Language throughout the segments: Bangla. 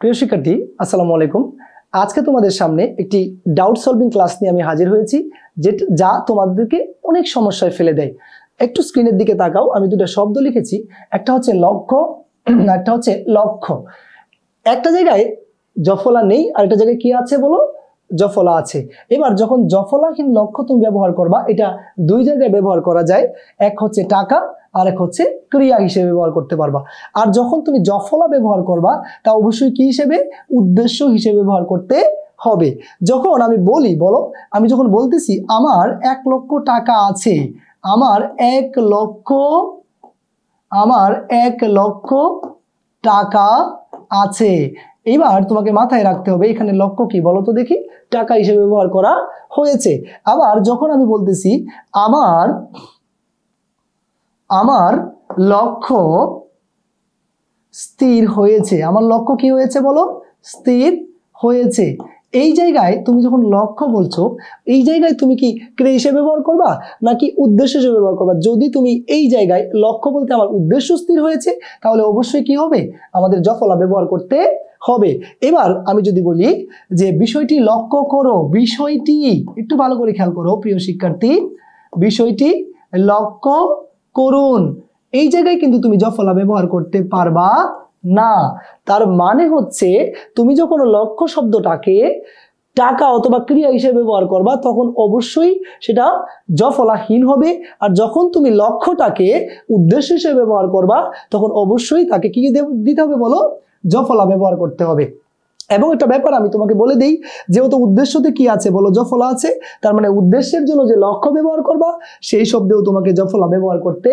প্রিয় শিক্ষার্থী, আসসালামু আলাইকুম। আজকে তোমাদের সামনে একটি ডাউট সলভিং ক্লাস নিয়ে আমি হাজির হয়েছি, যা তোমাদেরকে অনেক সমস্যায় ফেলে দেয়। একটু স্ক্রিনের দিকে তাকাও, আমি দুটো শব্দ লিখেছি, একটা হচ্ছে লক্ষ্য, একটা হচ্ছে লক্ষ্য। একটা জায়গায় জফলা নেই, আর একটা জায়গায় কি আছে বলো, জফলা আছে। এবার যখন জফলাহীন লক্ষ্য তুমি ব্যবহার করবা, এটা দুই জায়গায় ব্যবহার করা যায়, এক হচ্ছে টাকা আর এক হচ্ছে ক্রিয়া হিসেবে ব্যবহার করতে পারবা। আর যখন তুমি জফলা ব্যবহার করবা, তা অবশ্যই কি হিসেবে, উদ্দেশ্য হিসেবে ব্যবহার করতে হবে। যখন আমি বলি, বলো, আমি যখন বলতেছি আমার 1 লক্ষ টাকা আছে, আমার 1 লক্ষ টাকা আছে। এবার তোমাকে মাথায় রাখতে হবে এখানে লক্ষ্য কি বলো তো দেখি, টাকা হিসেবে ব্যবহার করা হয়েছে। আবার যখন আমি বলতেছি আমার লক্ষ্য স্থির হয়েছে, আমার লক্ষ্য কি হয়েছে বলো, স্থির হয়েছে। এই জায়গায় তুমি যখন লক্ষ্য বলছো, এই জায়গায় তুমি কি ক্রিয়া হিসেবে ব্যবহার করবা নাকি উদ্দেশ্য হিসেবে ব্যবহার করবা? যদি তুমি এই জায়গায় লক্ষ্য বলতে আমার উদ্দেশ্য স্থির হয়েছে, তাহলে অবশ্যই কি হবে, আমাদের জফলা ব্যবহার করতে হবে। এবার আমি যদি বলি যে বিষয়টি লক্ষ্য করো, বিষয়টি একটু ভালো করে খেয়াল করো প্রিয় শিক্ষার্থী, বিষয়টি লক্ষ্য করুন, এই জায়গায় কিন্তু তুমি জফলা ব্যবহার করতে পারবা না। তার মানে হচ্ছে তুমি যখন লক্ষ্য শব্দটাকে টাকা অথবা ক্রিয়া হিসেবে ব্যবহার করবা, তখন অবশ্যই সেটা জফলাহীন হবে। আর যখন তুমি লক্ষ্যটাকে উদ্দেশ্য হিসেবে ব্যবহার করবা, তখন অবশ্যই তাকে কি দিতে হবে বলো, জফলা ব্যবহার করতে হবে। এবং একটা ব্যাপার আমি তোমাকে বলে দিই, যেহেতু উদ্দেশ্যতে কি আছে বলো, জফলা আছে, তার মানে উদ্দেশ্যের জন্য যে লক্ষ্য ব্যবহার করবা, সেই শব্দেও তোমাকে জফলা ব্যবহার করতে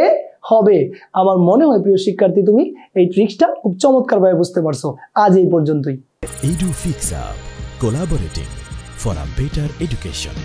হবে। আমার মনে হয় প্রিয় শিক্ষার্থী, তুমি এই ট্রিক্সটা খুব চমৎকারভাবে বুঝতে পারছো। আজ এই পর্যন্তই। EduFixUp, collaborating for a better education.